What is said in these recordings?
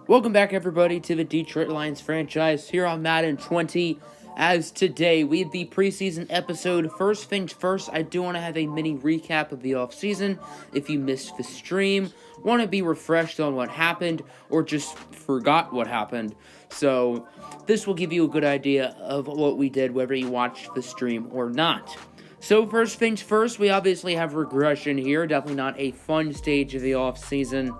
Welcome back, everybody, to the Detroit Lions franchise here on Madden 20. As today, we have the preseason episode. First things first, I do want to have a mini recap of the offseason. If you missed the stream, want to be refreshed on what happened, or just forgot what happened. So, this will give you a good idea of what we did, whether you watched the stream or not. So, first things first, we obviously have regression here. Definitely not a fun stage of the offseason.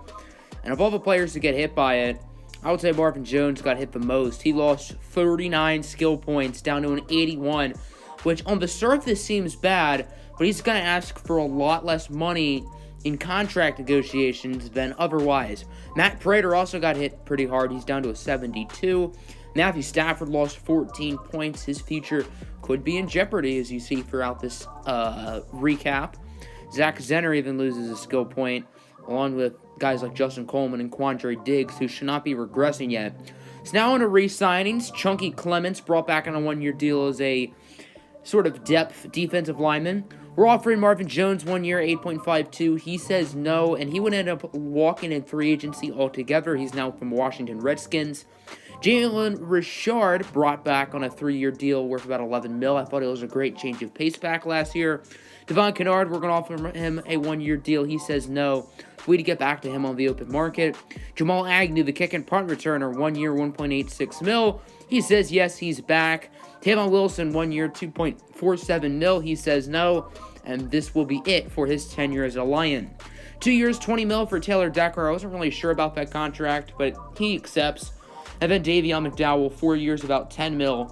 And of all the players to get hit by it, I would say Marvin Jones got hit the most. He lost 39 skill points down to an 81, which on the surface seems bad, but he's going to ask for a lot less money in contract negotiations than otherwise. Matt Prater also got hit pretty hard. He's down to a 72. Matthew Stafford lost 14 points. His future could be in jeopardy, as you see throughout this recap. Zach Zenner even loses a skill point, along with guys like Justin Coleman and Quandre Diggs, who should not be regressing yet. So now on to re-signings. Chunky Clements brought back on a one-year deal as a sort of depth defensive lineman. We're offering Marvin Jones 1 year, 8.52. He says no, and he would end up walking in free agency altogether. He's now from Washington Redskins. Jalen Richard brought back on a 3-year deal worth about $11 million. I thought it was a great change of pace back last year. Devon Kennard, we're going to offer him a 1-year deal. He says no. We to get back to him on the open market. Jamal Agnew, the kick and punt returner, 1 year, $1.86 million. He says yes, he's back. Tavon Wilson, 1 year, $2.47 million. He says no, and this will be it for his tenure as a Lion. 2 years, $20 million for Taylor Decker. I wasn't really sure about that contract, but he accepts. And then Davion McDowell, 4 years, about $10 million,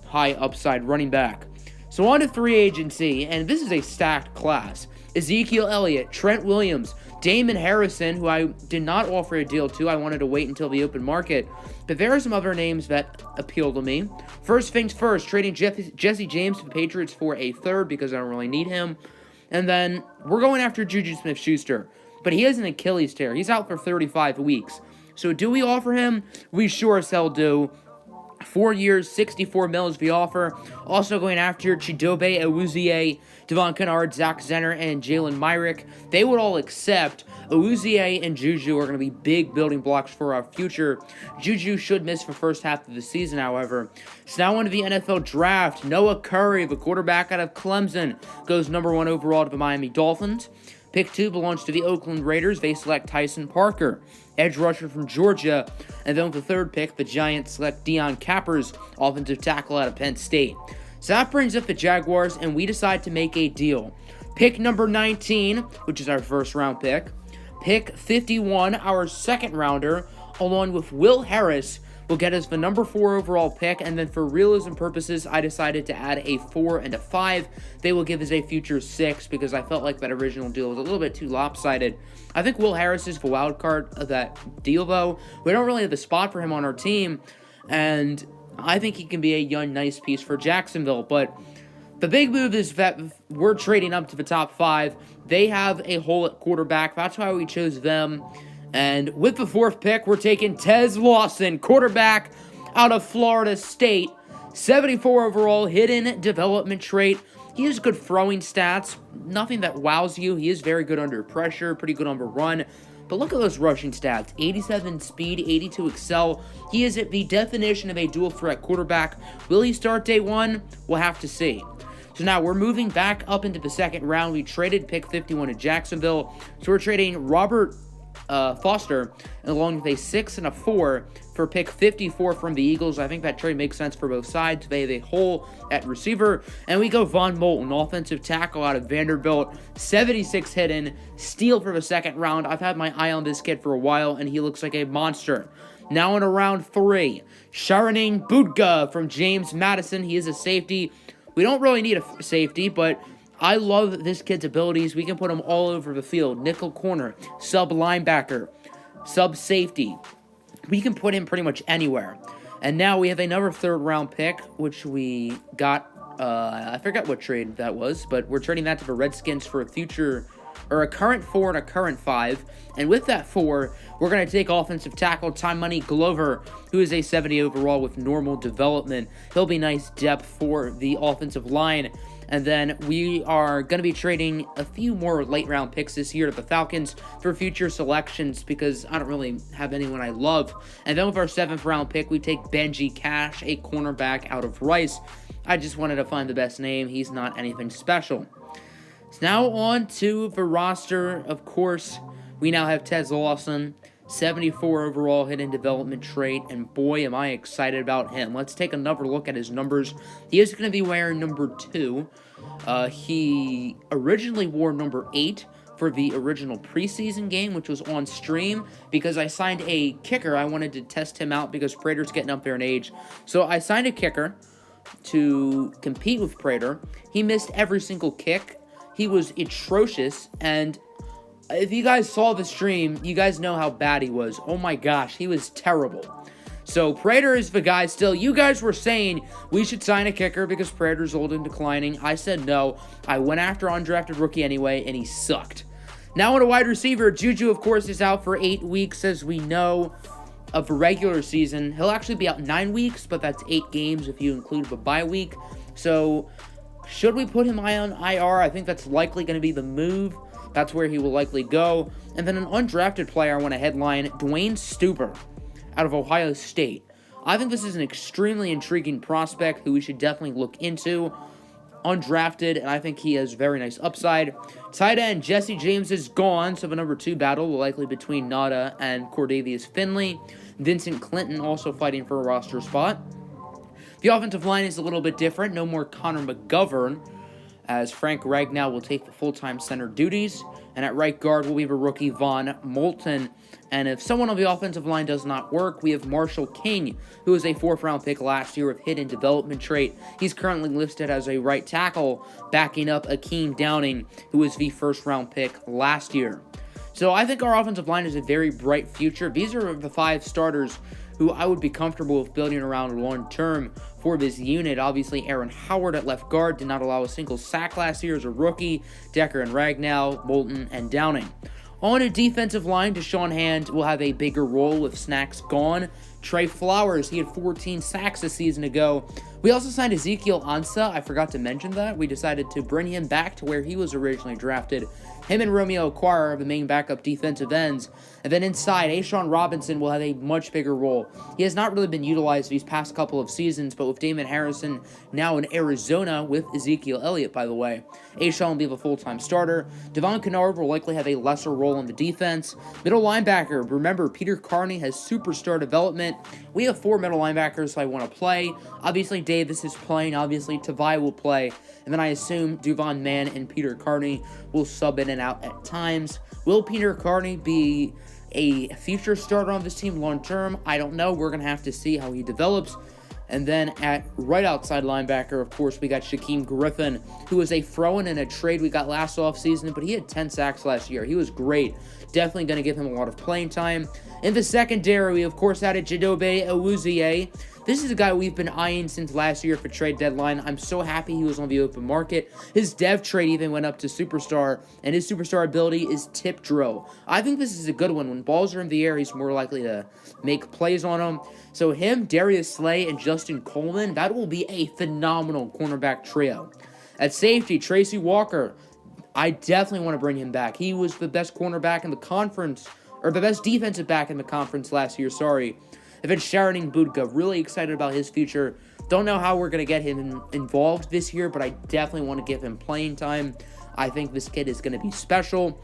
high upside running back. So on to free agency, and this is a stacked class. Ezekiel Elliott, Trent Williams, Damon Harrison, who I did not offer a deal to. I wanted to wait until the open market. But there are some other names that appeal to me. First things first, trading Jesse James to the Patriots for a third because I don't really need him. And then we're going after Juju Smith-Schuster. But he has an Achilles tear. He's out for 35 weeks. So do we offer him? We sure as hell do. 4 years, $64 million is the offer. Also going after Chidobe Awuzie, Devon Kennard, Zach Zenner, and Jalen Myrick. They would all accept. Awuzie and Juju are going to be big building blocks for our future. Juju should miss the first half of the season, however. So now into the NFL draft. Noah Curry, the quarterback out of Clemson, goes number 1 overall to the Miami Dolphins. Pick 2 belongs to the Oakland Raiders. They select Tyson Parker, edge rusher from Georgia. And then with the third pick, the Giants select Deion Capers, offensive tackle out of Penn State. So that brings up the Jaguars, and we decide to make a deal. Pick number 19, which is our first round pick. Pick 51, our second rounder, along with Will Harris, will get us the number 4 overall pick, and then for realism purposes, I decided to add a 4 and a 5. They will give us a future 6 because I felt like that original deal was a little bit too lopsided. I think Will Harris is the wild card of that deal, though. We don't really have the spot for him on our team, and I think he can be a young, nice piece for Jacksonville, but the big move is that we're trading up to the top 5. They have a hole at quarterback. That's why we chose them. And with the 4th pick, we're taking Tez Lawson, quarterback out of Florida State. 74 overall, hidden development trait. He has good throwing stats. Nothing that wows you. He is very good under pressure, pretty good on the run. But look at those rushing stats. 87 speed, 82 excel. He is the definition of a dual threat quarterback. Will he start day 1? We'll have to see. So now we're moving back up into the second round. We traded pick 51 to Jacksonville. So we're trading Robert Foster, along with a 6 and a 4 for pick 54 from the Eagles. I think that trade makes sense for both sides. They have a hole at receiver, and we go Von Moulton, offensive tackle out of Vanderbilt, 76 hidden, steal for the second round. I've had my eye on this kid for a while, and he looks like a monster. Now in round 3, Sharonane Budga from James Madison. He is a safety. We don't really need a safety, but I love this kid's abilities. We can put him all over the field. Nickel corner, sub linebacker, sub safety. We can put him pretty much anywhere. And now we have another 3rd round pick, which we got, I forgot what trade that was, but we're trading that to the Redskins for a future or a current 4 and a current 5. And with that 4, we're going to take offensive tackle Time Money Glover, who is a 70 overall with normal development. He'll be nice depth for the offensive line. And then we are going to be trading a few more late-round picks this year to the Falcons for future selections because I don't really have anyone I love. And then with our 7th-round pick, we take Benji Cash, a cornerback out of Rice. I just wanted to find the best name. He's not anything special. So now on to the roster. Of course, we now have Tez Lawson, 74 overall hidden development trait, and boy, am I excited about him. Let's take another look at his numbers. He is going to be wearing number 2. He originally wore number 8 for the original preseason game, which was on stream, because I signed a kicker. I wanted to test him out because Prater's getting up there in age. So I signed a kicker to compete with Prater. He missed every single kick. He was atrocious, and if you guys saw the stream, you guys know how bad he was. Oh my gosh, he was terrible. So Prater is the guy still. You guys were saying we should sign a kicker because Prater's old and declining. I said no. I went after undrafted rookie anyway, and he sucked. Now on a wide receiver, Juju, of course, is out for 8 weeks, as we know, of the regular season. He'll actually be out 9 weeks, but that's 8 games if you include the bye week. So should we put him on IR? I think that's likely going to be the move. That's where he will likely go. And then an undrafted player I want to headline, Dwayne Stuber, out of Ohio State. I think this is an extremely intriguing prospect who we should definitely look into. Undrafted, and I think he has very nice upside. Tight end, Jesse James is gone, so the number 2 battle will likely be between Nada and Cordavius Finley. Vincent Clinton also fighting for a roster spot. The offensive line is a little bit different. No more Connor McGovern, as Frank Ragnow will take the full-time center duties. And at right guard, we have a rookie, Von Moulton. And if someone on the offensive line does not work, we have Marshall King, who was a 4th-round pick last year with hidden development trait. He's currently listed as a right tackle, backing up Akeem Downing, who was the 1st-round pick last year. So I think our offensive line has a very bright future. These are the 5 starters who I would be comfortable with building around long-term for this unit. Obviously, Aaron Howard at left guard did not allow a single sack last year as a rookie. Decker and Ragnow, Moulton, and Downing. On a defensive line, Deshaun Hand will have a bigger role with Snacks gone. Trey Flowers, he had 14 sacks a season ago. We also signed Ezekiel Ansah. I forgot to mention that. We decided to bring him back to where he was originally drafted. Him and Romeo Okwara are the main backup defensive ends. And then inside, A'Shawn Robinson will have a much bigger role. He has not really been utilized these past couple of seasons, but with Damon Harrison now in Arizona with Ezekiel Elliott, by the way, A'Shawn will be the full-time starter. Devon Kennard will likely have a lesser role in the defense. Middle linebacker, remember, Peter Carney has superstar development. We have 4 middle linebackers I want to play. Obviously, Davis is playing. Obviously, Tavai will play. And then I assume Duvon Mann and Peter Carney will sub in and out at times. Will Peter Carney be a future starter on this team long term? I don't know. We're going to have to see how he develops. And then at right outside linebacker, of course, we got Shaquem Griffin, who was a throw-in a trade we got last offseason, but he had 10 sacks last year. He was great. Definitely going to give him a lot of playing time. In the secondary, we, of course, added Chidobe Awuzie. This is a guy we've been eyeing since last year for trade deadline. I'm so happy he was on the open market. His dev trade even went up to superstar, and his superstar ability is tip drill. I think this is a good one. When balls are in the air, he's more likely to make plays on them. So him, Darius Slay, and Justin Coleman, that will be a phenomenal cornerback trio. At safety, Tracy Walker. I definitely want to bring him back. He was the best cornerback in the conference, or the best defensive back in the conference last year, sorry. And then Sharon Budka, really excited about his future. Don't know how we're going to get him involved this year, but I definitely want to give him playing time. I think this kid is going to be special.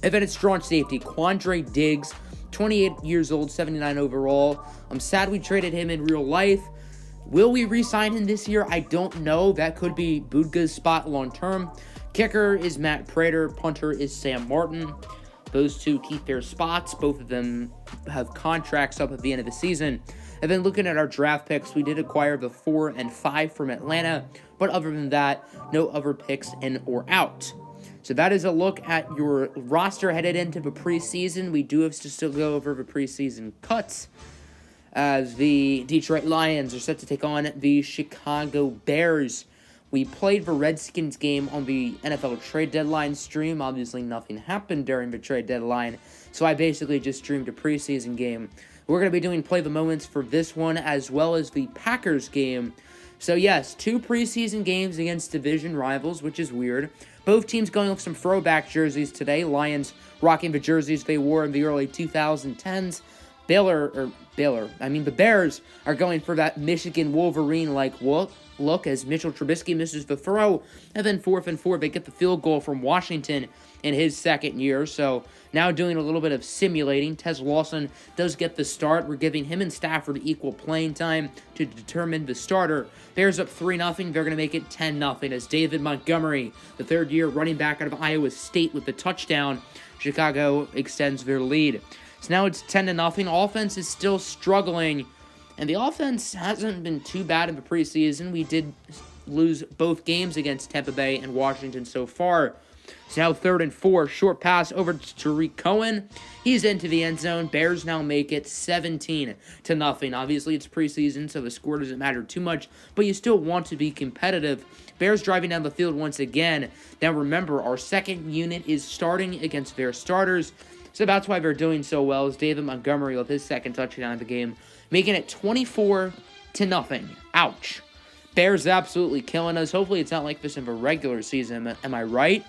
And then it's strong safety, Quandre Diggs, 28 years old, 79 overall. I'm sad we traded him in real life. Will we re-sign him this year? I don't know. That could be Budka's spot long term. Kicker is Matt Prater. Punter is Sam Martin. Those two keep their spots. Both of them have contracts up at the end of the season. And then looking at our draft picks, we did acquire the 4 and 5 from Atlanta. But other than that, no other picks in or out. So that is a look at your roster headed into the preseason. We do have to still go over the preseason cuts, as the Detroit Lions are set to take on the Chicago Bears. We played the Redskins game on the NFL trade deadline stream. Obviously, nothing happened during the trade deadline, so I basically just streamed a preseason game. We're going to be doing play the moments for this one as well as the Packers game. So yes, 2 preseason games against division rivals, which is weird. Both teams going with some throwback jerseys today. Lions rocking the jerseys they wore in the early 2010s. The Bears are going for that Michigan Wolverine-like look as Mitchell Trubisky misses the throw. And then 4th and 4, they get the field goal from Washington in his second year. So now doing a little bit of simulating. Tez Lawson does get the start. We're giving him and Stafford equal playing time to determine the starter. Bears up 3-0. They're going to make it 10-0 as David Montgomery, the third-year running back out of Iowa State with the touchdown. Chicago extends their lead. So now it's 10-0. Offense is still struggling, and the offense hasn't been too bad in the preseason. We did lose both games against Tampa Bay and Washington so far. So now 3rd and 4, short pass over to Tariq Cohen. He's into the end zone. Bears now make it 17-0. Obviously, it's preseason, so the score doesn't matter too much, but you still want to be competitive. Bears driving down the field once again. Now remember, our second unit is starting against their starters, so that's why they're doing so well, is David Montgomery with his second touchdown of the game, making it 24-0. Ouch. Bears absolutely killing us. Hopefully it's not like this in the regular season, am I right?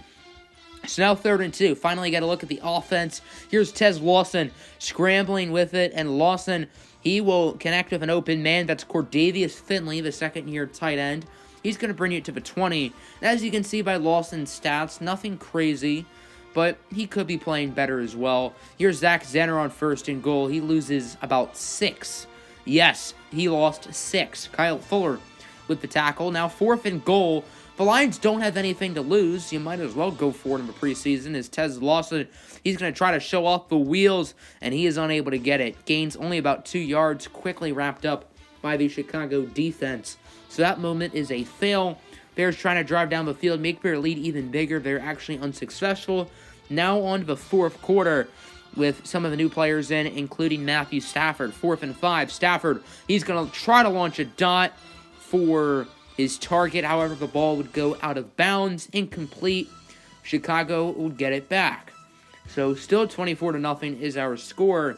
So now 3rd and 2. Finally got a look at the offense. Here's Tez Lawson scrambling with it, and Lawson, he will connect with an open man. That's Cordavius Finley, the second-year tight end. He's going to bring it to the 20. And as you can see by Lawson's stats, nothing crazy, but he could be playing better as well. Here's Zach Zenner on 1st and goal. He loses about 6. Yes, he lost 6. Kyle Fuller with the tackle. Now 4th and goal. The Lions don't have anything to lose. You might as well go for it in the preseason. As Tez Lawson, he's going to try to show off the wheels, and he is unable to get it. Gains only about 2 yards, quickly wrapped up by the Chicago defense. So that moment is a fail. Bears trying to drive down the field, make their lead even bigger. They're actually unsuccessful. Now on to the 4th quarter with some of the new players in, including Matthew Stafford. 4th and 5. Stafford, he's going to try to launch a dot for his target. However, the ball would go out of bounds, incomplete. Chicago would get it back. So still 24-0 is our score.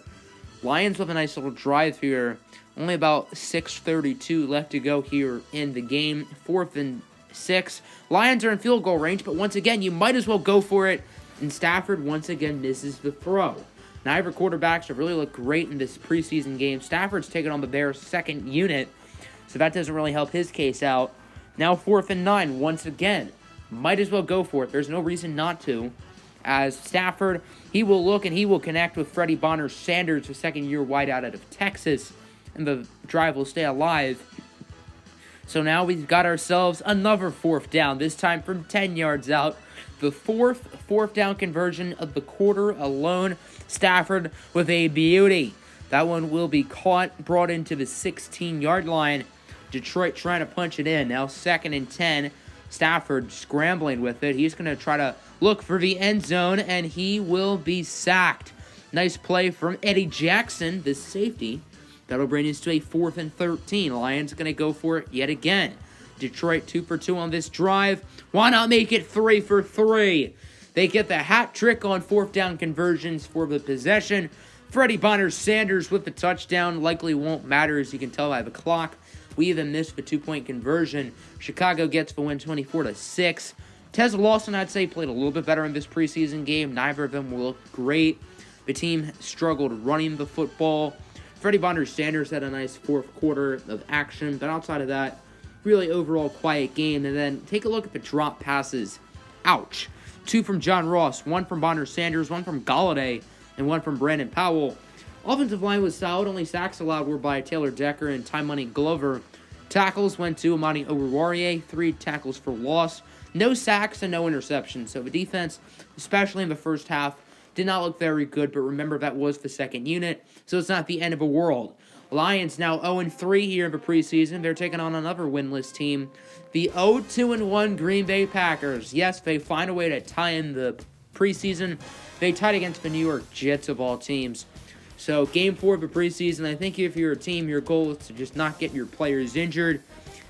Lions with a nice little drive here. Only about 6:32 left to go here in the game. 4th and 6. Lions are in field goal range, but once again, you might as well go for it. And Stafford once again misses the throw. Neither quarterbacks have really looked great in this preseason game. Stafford's taken on the Bears' second unit, so that doesn't really help his case out. Now 4th and 9 once again. Might as well go for it. There's no reason not to. As Stafford, he will look and he will connect with Freddie Bonner-Sanders, the second-year wideout out of Texas. And the drive will stay alive. So now we've got ourselves another 4th down, this time from 10 yards out. The 4th down conversion of the quarter alone. Stafford with a beauty. That one will be caught, brought into the 16-yard line. Detroit trying to punch it in. Now 2nd and 10. Stafford scrambling with it. He's going to try to look for the end zone, and he will be sacked. Nice play from Eddie Jackson, the safety. That'll bring us to a 4th and 13. Lions going to go for it yet again. Detroit 2 for 2 on this drive. Why not make it 3 for 3? They get the hat trick on 4th down conversions for the possession. Freddie Bonner-Sanders with the touchdown. Likely won't matter, as you can tell by the clock. We even missed the 2-point conversion. Chicago gets the win 24-6. Tez Lawson, I'd say, played a little bit better in this preseason game. Neither of them will look great. The team struggled running the football. Freddie Bonner-Sanders had a nice 4th quarter of action, but outside of that, really overall quiet game. And then take a look at the drop passes. Ouch. 2 from John Ross, 1 from Bonner-Sanders, 1 from Galladay, and 1 from Brandon Powell. Offensive line was solid. Only sacks allowed were by Taylor Decker and Ty Money Glover. Tackles went to Amani Oruwariye, 3 tackles for loss. No sacks and no interceptions. So the defense, especially in the first half, did not look very good. But remember, that was the second unit, so it's not the end of the world. Lions now 0-3 here in the preseason. They're taking on another winless team, the 0-2-1 Green Bay Packers. Yes, they find a way to tie in the preseason. They tied against the New York Jets of all teams. So game 4 of the preseason, I think if you're a team, your goal is to just not get your players injured.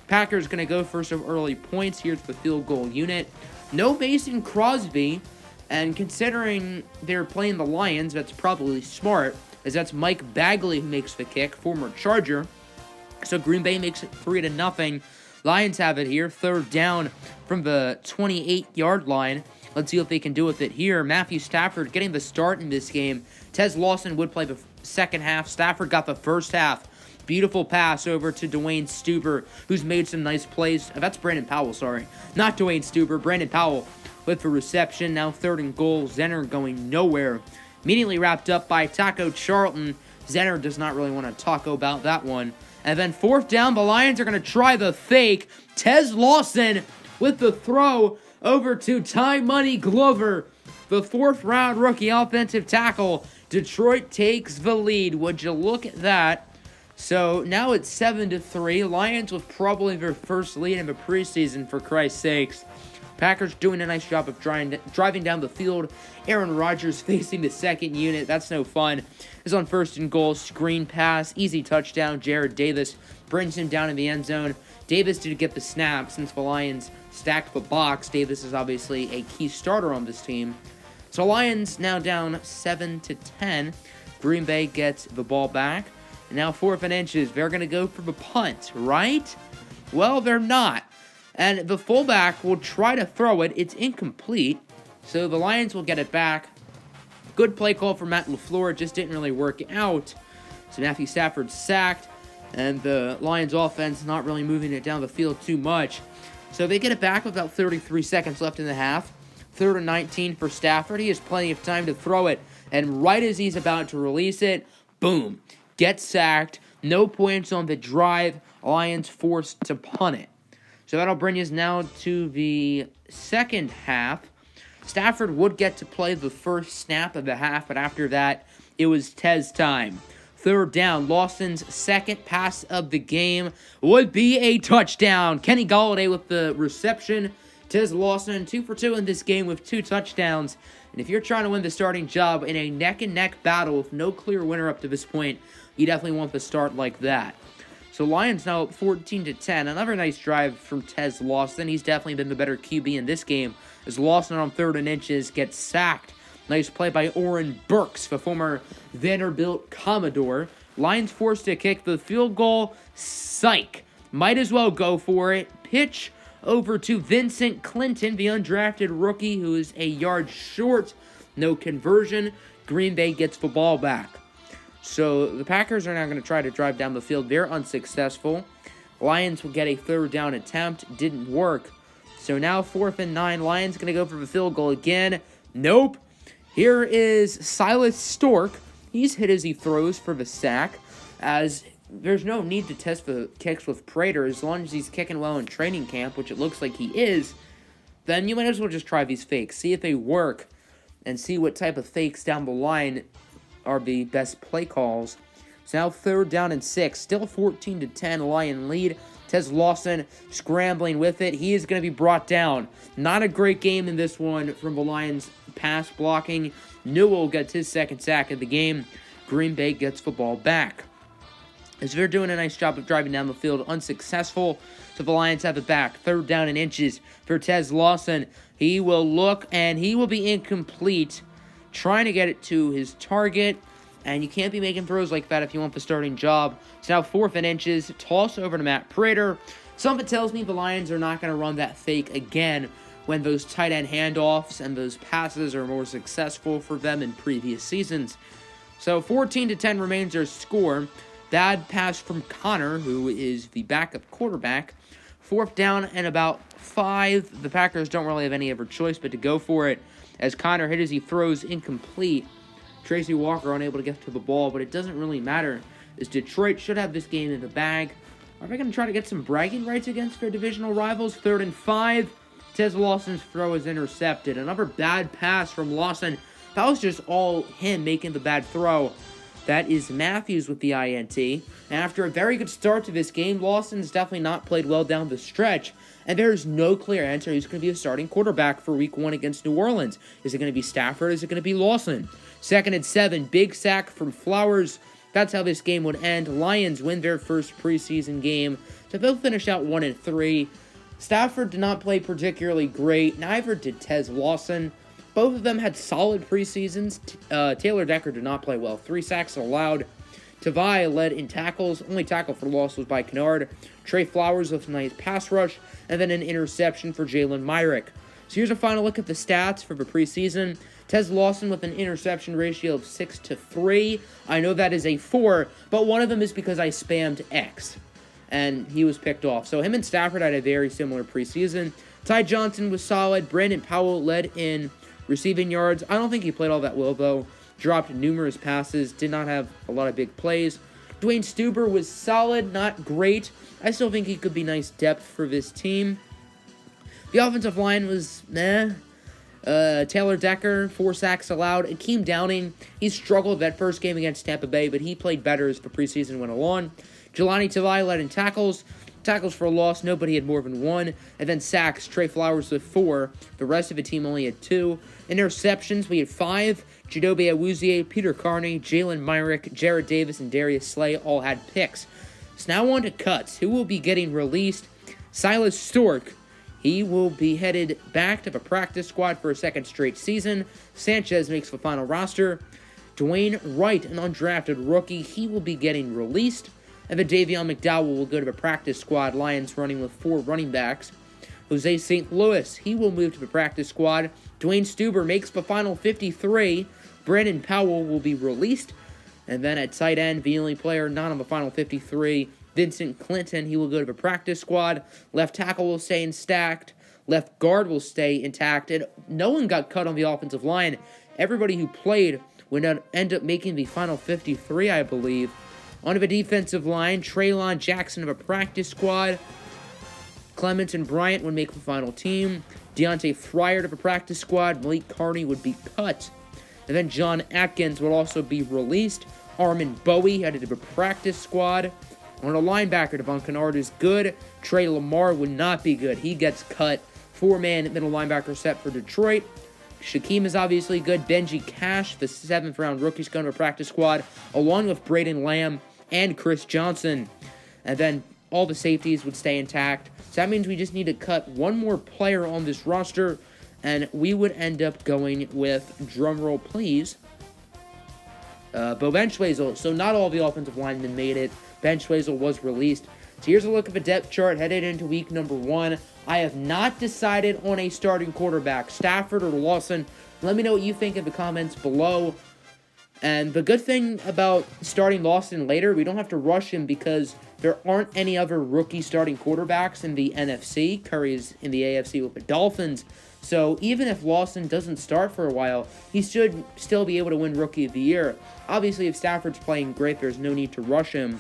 Packers going to go for some early points. Here's the field goal unit. No Mason Crosby, and considering they're playing the Lions, that's probably smart, as that's Mike Bagley who makes the kick, former Charger. So Green Bay makes it 3-0. Lions have it here, third down from the 28-yard line. Let's see what they can do with it here. Matthew Stafford getting the start in this game. Tez Lawson would play the second half. Stafford got the first half. Beautiful pass over to Dwayne Stuber, who's made some nice plays. That's Brandon Powell, sorry. Not Dwayne Stuber, Brandon Powell with the reception. Now 3rd and goal. Zenner going nowhere. Immediately wrapped up by Taco Charlton. Zenner does not really want to talk about that one. And then 4th down, the Lions are going to try the fake. Tez Lawson with the throw over to Ty Money Glover, the 4th-round rookie offensive tackle. Detroit takes the lead. Would you look at that? So now it's 7-3. Lions with probably their first lead in the preseason, for Christ's sakes. Packers doing a nice job of driving down the field. Aaron Rodgers facing the second unit. That's no fun. Is on 1st and goal. Screen pass. Easy touchdown. Jared Davis brings him down in the end zone. Davis did get the snap since the Lions stacked the box. Davis is obviously a key starter on this team. So Lions now down 7-10. Green Bay gets the ball back. And now 4th and inches. They're going to go for the punt, right? Well, they're not. And the fullback will try to throw it. It's incomplete. So the Lions will get it back. Good play call for Matt LaFleur. It just didn't really work out. So Matthew Stafford sacked. And the Lions offense not really moving it down the field too much. So they get it back with about 33 seconds left in the half. 3rd and 19 for Stafford. He has plenty of time to throw it. And right as he's about to release it, boom. Gets sacked. No points on the drive. Lions forced to punt it. So that'll bring us now to the second half. Stafford would get to play the first snap of the half, but after that, it was Tez time. 3rd down, Lawson's second pass of the game would be a touchdown. Kenny Golladay with the reception. Tez Lawson 2 for 2 in this game with 2 touchdowns. And if you're trying to win the starting job in a neck-and-neck battle with no clear winner up to this point, you definitely want the start like that. So Lions now up 14-10. Another nice drive from Tez Lawson. He's definitely been the better QB in this game, as Lawson on 3rd and inches gets sacked. Nice play by Oren Burks, the former Vanderbilt Commodore. Lions forced to kick the field goal. Psych. Might as well go for it. Pitch over to Vincent Clinton, the undrafted rookie who is a yard short. No conversion. Green Bay gets the ball back. So the Packers are now going to try to drive down the field. They're unsuccessful. Lions will get a 3rd down attempt. Didn't work. So now 4th and 9. Lions going to go for the field goal again. Nope. Here is Silas Stork. He's hit as he throws for the sack, as there's no need to test the kicks with Prater. As long as he's kicking well in training camp, which it looks like he is, then you might as well just try these fakes. See if they work, and see what type of fakes down the line are the best play calls. So now 3rd down and 6. Still 14-10 Lion lead. Tez Lawson scrambling with it. He is going to be brought down. Not a great game in this one from the Lions pass blocking. Newell gets his second sack of the game. Green Bay gets the ball back. As they're doing a nice job of driving down the field, unsuccessful. So the Lions have it back. 3rd down and inches for Tez Lawson. He will look, and he will be incomplete, trying to get it to his target. And you can't be making throws like that if you want the starting job. It's now 4th and inches. Toss over to Matt Prater. Something tells me the Lions are not going to run that fake again when those tight end handoffs and those passes are more successful for them in previous seasons. So 14-10 remains their score. Bad pass from Connor, who is the backup quarterback. 4th down and about 5. The Packers don't really have any other choice but to go for it, as Connor hit as he throws incomplete. Tracy Walker unable to get to the ball, but it doesn't really matter, as Detroit should have this game in the bag. Are they going to try to get some bragging rights against their divisional rivals? 3rd and 5. Tez Lawson's throw is intercepted. Another bad pass from Lawson. That was just all him making the bad throw. That is Matthews with the INT. And after a very good start to this game, Lawson's definitely not played well down the stretch. And there is no clear answer who's going to be a starting quarterback for Week 1 against New Orleans. Is it going to be Stafford? Is it going to be Lawson? 2nd and 7. Big sack from Flowers. that's how this game would end. Lions win their first preseason game. So both finished out 1-3. Stafford did not play particularly great. Neither did Tez Lawson. Both of them had solid preseasons. Taylor Decker did not play well. 3 sacks allowed. Tavai led in tackles. Only tackle for loss was by Kennard. Trey Flowers with a nice pass rush. And then an interception for Jalen Myrick. So here's a final look at the stats for the preseason. Tez Lawson with an interception ratio of 6-3. I know that is a 4, but one of them is because I spammed X. And he was picked off. So him and Stafford had a very similar preseason. Ty Johnson was solid. Brandon Powell led in receiving yards. I don't think he played all that well, though. Dropped numerous passes. Did not have a lot of big plays. Dwayne Stuber was solid, not great. I still think he could be nice depth for this team. The offensive line was meh. Taylor Decker, 4 sacks allowed. Akeem Downing, he struggled that first game against Tampa Bay, but he played better as the preseason went along. Jelani Tavai led in tackles. Tackles for a loss, nobody had more than 1. And then sacks, Trey Flowers with 4. The rest of the team only had 2. Interceptions, we had 5. Chidobe Awuzie, Peter Carney, Jalen Myrick, Jared Davis, and Darius Slay all had picks. So now on to cuts. Who will be getting released? Silas Stork. He will be headed back to the practice squad for a second straight season. Sanchez makes the final roster. Dwayne Wright, an undrafted rookie, he will be getting released. And then Davion McDowell will go to the practice squad. Lions running with 4 running backs. Jose St. Louis, he will move to the practice squad. Dwayne Stuber makes the final 53. Brandon Powell will be released. And then at tight end, the only player not on the final 53, Vincent Clinton, he will go to the practice squad. Left tackle will stay intact. Left guard will stay intact. And no one got cut on the offensive line. Everybody who played would end up making the final 53, I believe. On the defensive line, Traylon Jackson of a practice squad. Clements and Bryant would make the final team. Deontay Fryer to the practice squad. Malik Carney would be cut. And then John Atkins would also be released. Armin Bowie headed to the practice squad. On a linebacker, Devon Kennard is good. Trey Lamar would not be good. He gets cut. 4-man middle linebacker set for Detroit. Shaquem is obviously good. Benji Cash, the 7th-round rookie, is going to a practice squad, along with Braden Lamb and Chris Johnson. And then all the safeties would stay intact. So that means we just need to cut one more player on this roster, and we would end up going with, drumroll please, Bo Benchwazel. So not all the offensive linemen made it. Benchwazel was released. So here's a look at the depth chart headed into week number 1. I have not decided on a starting quarterback, Stafford or Lawson. Let me know what you think in the comments below. And the good thing about starting Lawson later, we don't have to rush him because there aren't any other rookie starting quarterbacks in the NFC. Curry is in the AFC with the Dolphins. So even if Lawson doesn't start for a while, he should still be able to win Rookie of the Year. Obviously, if Stafford's playing great, there's no need to rush him.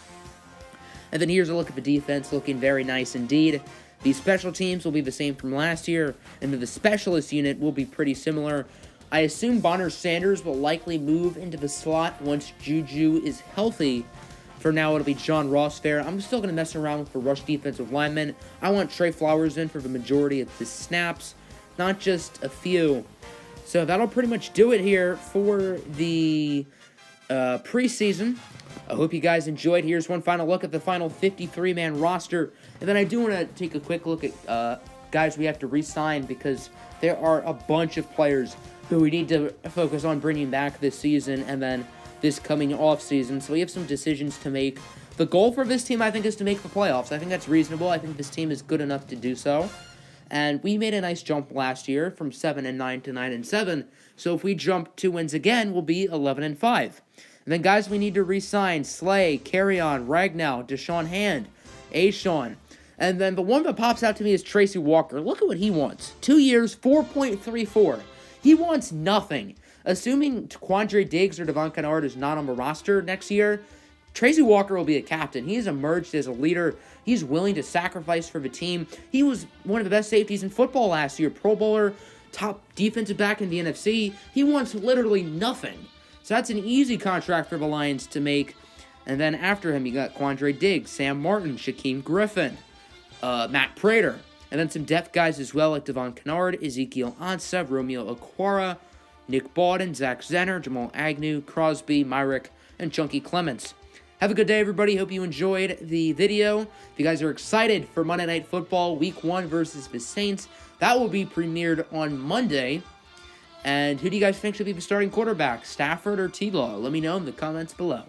And then here's a look at the defense, looking very nice indeed. The special teams will be the same from last year, and then the specialist unit will be pretty similar. I assume Bonner Sanders will likely move into the slot once Juju is healthy. For now, it'll be John Ross there. I'm still going to mess around with the rush defensive linemen. I want Trey Flowers in for the majority of the snaps, not just a few. So that'll pretty much do it here for the preseason. I hope you guys enjoyed. Here's one final look at the final 53-man roster. And then I do want to take a quick look at guys we have to re-sign because there are a bunch of players who we need to focus on bringing back this season and then this coming offseason. So we have some decisions to make. The goal for this team, I think, is to make the playoffs. I think that's reasonable. I think this team is good enough to do so. And we made a nice jump last year from 7-9 to 9-7. So if we jump 2 wins again, we'll be 11-5. And then guys we need to re-sign: Slay, Carryon, Ragnow, Deshaun Hand, Ashawn. And then the one that pops out to me is Tracy Walker. Look at what he wants. 2 years, $4.34. He wants nothing. Assuming Quandre Diggs or Devon Kennard is not on the roster next year, Tracy Walker will be a captain. He has emerged as a leader. He's willing to sacrifice for the team. He was one of the best safeties in football last year. Pro Bowler, top defensive back in the NFC. He wants literally nothing. So that's an easy contract for the Lions to make. And then after him, you got Quandre Diggs, Sam Martin, Shaquem Griffin, Matt Prater. And then some depth guys as well, like Devon Kennard, Ezekiel Ansah, Romeo Okwara, Nick Bawden, Zach Zenner, Jamal Agnew, Crosby, Myrick, and Chunky Clements. Have a good day, everybody. Hope you enjoyed the video. If you guys are excited for Monday Night Football, Week 1 versus the Saints, that will be premiered on Monday. And who do you guys think should be the starting quarterback, Stafford or T-Law? Let me know in the comments below.